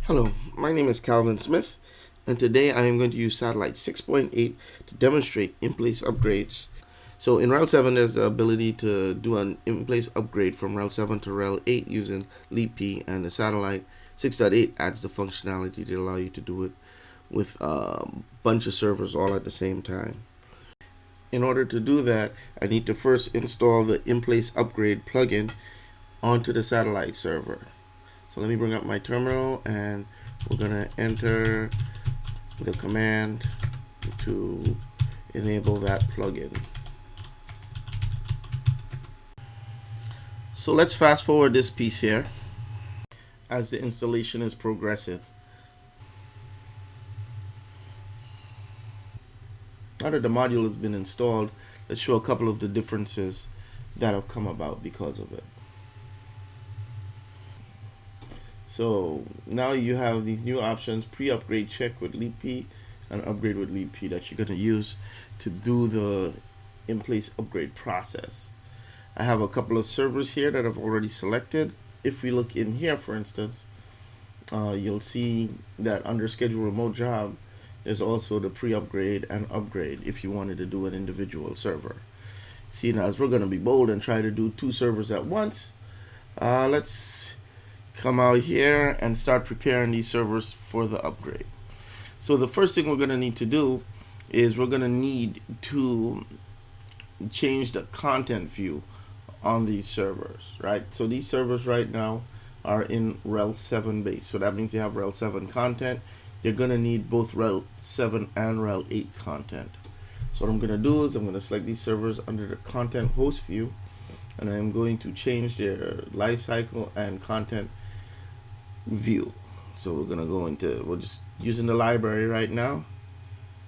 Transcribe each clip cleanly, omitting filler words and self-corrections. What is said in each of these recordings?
Hello, my name is Calvin Smith, and today I am going to use Satellite 6.8 to demonstrate in-place upgrades. So in RHEL 7, there's the ability to do an in-place upgrade from RHEL 7 to RHEL 8 using leapp, and the Satellite 6.8 adds the functionality to allow you to do it with a bunch of servers all at the same time. In order to do that, I need to first install the in-place upgrade plugin onto the Satellite server. So let me bring up my terminal, and we're going to enter the command to enable that plugin. So let's fast forward this piece here as the installation is progressive. Now that the module has been installed, let's show a couple of the differences that have come about because of it. So now you have these new options: pre-upgrade check with leapp and upgrade with leapp, that you're going to use to do the in-place upgrade process. I have a couple of servers here that I've already selected. If we look in here, for instance, you'll see that under schedule remote job, there's also the pre-upgrade and upgrade if you wanted to do an individual server. See, now as we're going to be bold and try to do two servers at once, let's come out here and start preparing these servers for the upgrade. So the first thing we're going to need to do is we're going to need to change the content view on these servers, right? So these servers right now are in RHEL 7 base, so that means they have RHEL 7 content. You're going to need both RHEL 7 and RHEL 8 content. So what I'm going to do is I'm going to select these servers under the content host view, and I'm going to change their lifecycle and content view. So we're gonna go into, we're just using the library right now,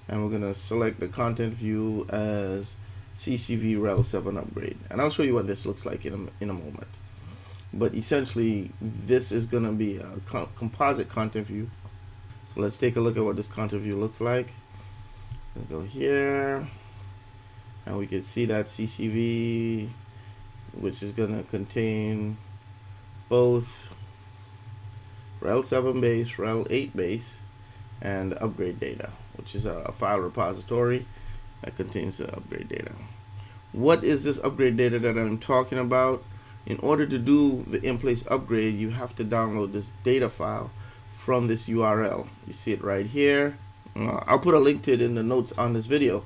and we're gonna select the content view as CCV RHEL 7 upgrade, and I'll show you what this looks like in a moment. But essentially this is gonna be a composite content view. So let's take a look at what this content view looks like. We'll go here, and we can see that CCV, which is gonna contain both RHEL 7 base, RHEL 8 base, and upgrade data, which is a file repository that contains the upgrade data. What is this upgrade data that I'm talking about? In order to do the in-place upgrade, you have to download this data file from this URL. You see it right here. I'll put a link to it in the notes on this video,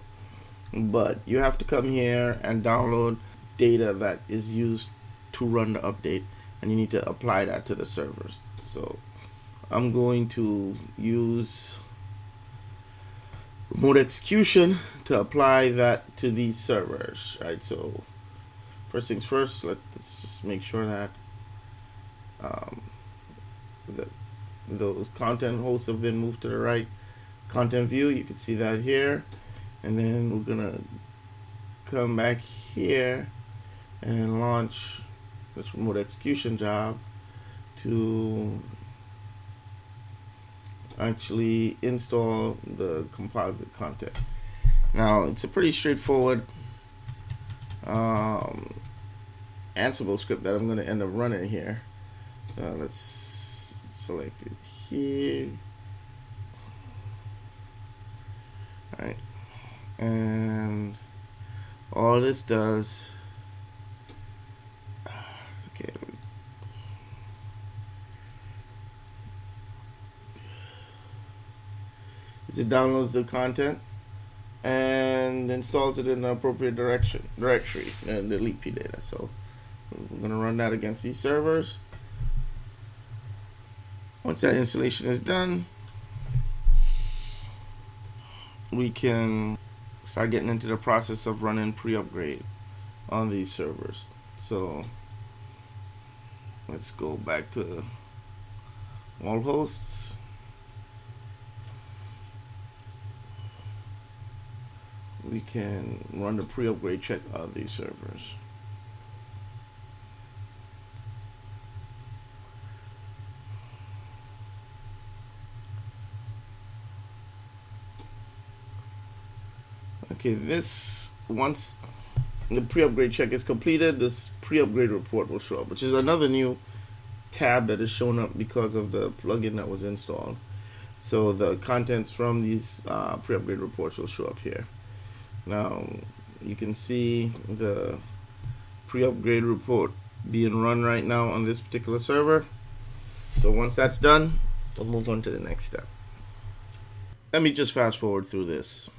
but you have to come here and download data that is used to run the update, and you need to apply that to the servers. So I'm going to use remote execution to apply that to these servers, right? So first things first, let's just make sure that those content hosts have been moved to the right content view. You can see that here, and then we're gonna come back here and launch this remote execution job to actually install the composite content. Now it's a pretty straightforward Ansible script that I'm going to end up running here. Let's select it here. Alright, and all this does, okay, it downloads the content and installs it in the appropriate directory, the leapp-data. So we're going to run that against these servers. Once that installation is done, we can start getting into the process of running pre-upgrade on these servers. So let's go back to all hosts. We can run the pre-upgrade check of these servers. Okay, once the pre-upgrade check is completed, this pre-upgrade report will show up, which is another new tab that is showing up because of the plugin that was installed. So the contents from these pre-upgrade reports will show up here. Now you can see the pre-upgrade report being run right now on this particular server. So once that's done, we'll move on to the next step. Let me just fast forward through this.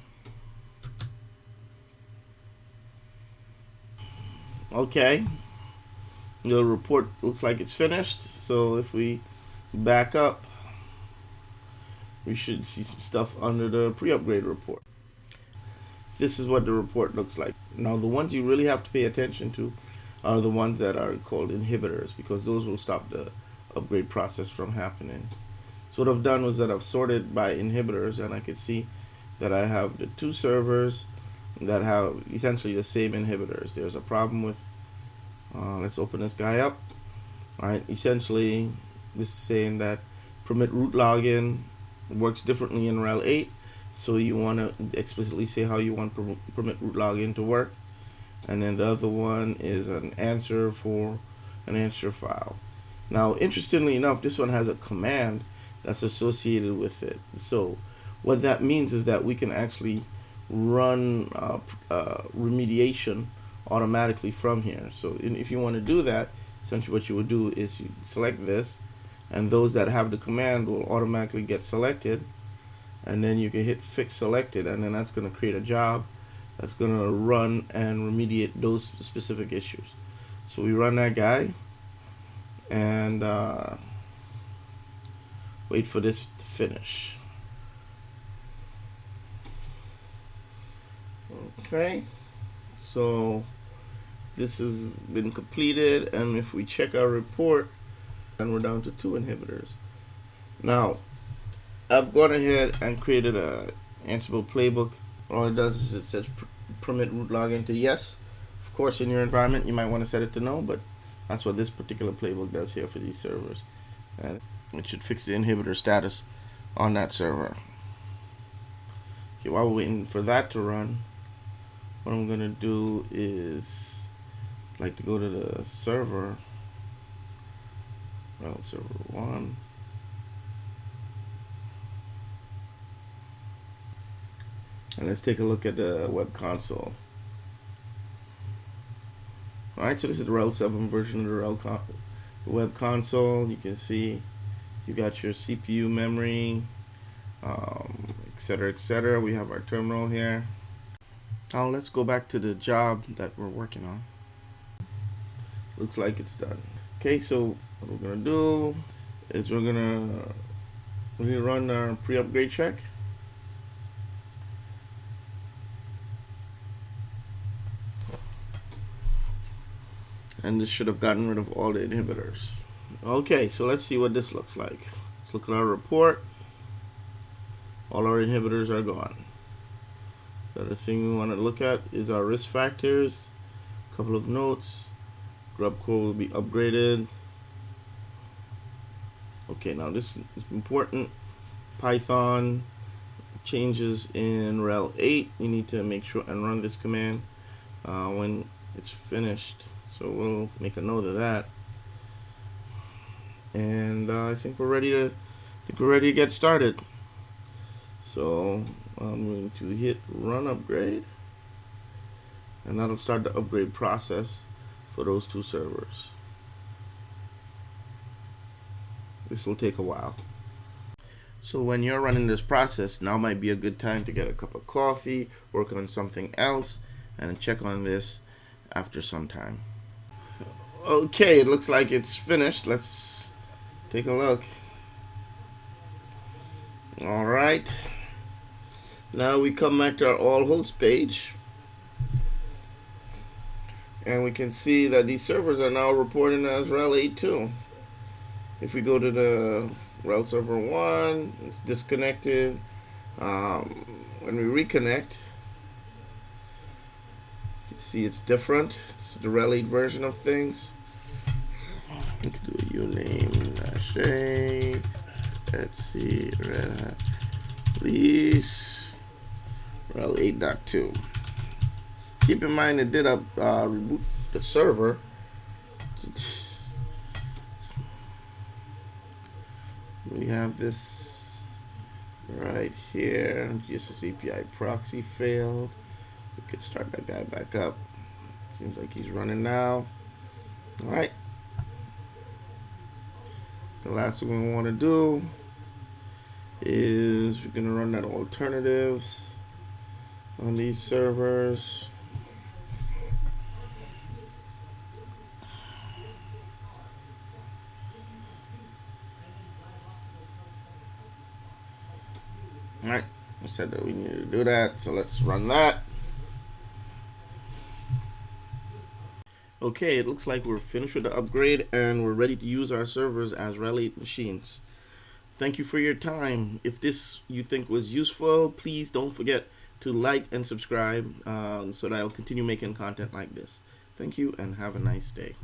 Okay, the report looks like it's finished. So if we back up, we should see some stuff under the pre-upgrade report. This is what the report looks like. Now the ones you really have to pay attention to are the ones that are called inhibitors, because those will stop the upgrade process from happening. So what I've done was that I've sorted by inhibitors, and I can see that I have the two servers that have essentially the same inhibitors. There's a problem with, let's open this guy up. Alright, essentially this is saying that permit root login works differently in RHEL 8, so you want to explicitly say how you want permit root login to work. And then the other one is an answer for an answer file. Now interestingly enough, this one has a command that's associated with it. So what that means is that we can actually run remediation automatically from here. So if you want to do that, essentially what you would do is you select this, and those that have the command will automatically get selected, and then you can hit fix selected, and then that's going to create a job that's going to run and remediate those specific issues. So we run that guy and wait for this to finish. Okay, so this has been completed, and if we check our report, and we're down to 2 inhibitors. Now I've gone ahead and created a Ansible Playbook. All it does is it says permit root login to yes. Of course, in your environment you might want to set it to no, but that's what this particular playbook does here for these servers, and it should fix the inhibitor status on that server. Okay, while we're waiting for that to run, what I'm gonna do is I'd like to go to the server, well, server 1, and let's take a look at the web console. Alright, so this is the RHEL 7 version of the RHEL web console. You can see you got your CPU memory, etc., etc. We have our terminal here. Now let's go back to the job that we're working on. Looks like it's done. Okay, so what we're gonna do is we're gonna run our pre-upgrade check. And this should have gotten rid of all the inhibitors. Okay, so let's see what this looks like. Let's look at our report. All our inhibitors are gone. The other thing we want to look at is our risk factors. A couple of notes. Grub core will be upgraded. Okay, now this is important. Python changes in RHEL 8. You need to make sure and run this command when it's finished. So we'll make a note of that. And I think we're ready to get started. So I'm going to hit run upgrade, and that'll start the upgrade process for those 2 servers. This will take a while. So when you're running this process, now might be a good time to get a cup of coffee, work on something else, and check on this after some time. Okay, it looks like it's finished. Let's take a look. Alright, now we come back to our all host page, and we can see that these servers are now reporting as RHEL 8 too. If we go to the RHEL server 1, it's disconnected. When we reconnect, you can see it's different. This is the RHEL 8 version of things. Let's do a uname -a Etsy Red Hat Lease RHEL 8.2. Keep in mind it did reboot the server. have this right here. GSS API proxy failed. We could start that guy back up. Seems like he's running now. All right. The last thing we want to do is we're going to run that alternatives on these servers. All right, I said that we needed to do that, so let's run that. Okay, it looks like we're finished with the upgrade and we're ready to use our servers as RHEL 8 machines. Thank you for your time. If this you think was useful, please don't forget to like and subscribe so that I'll continue making content like this. Thank you and have a nice day.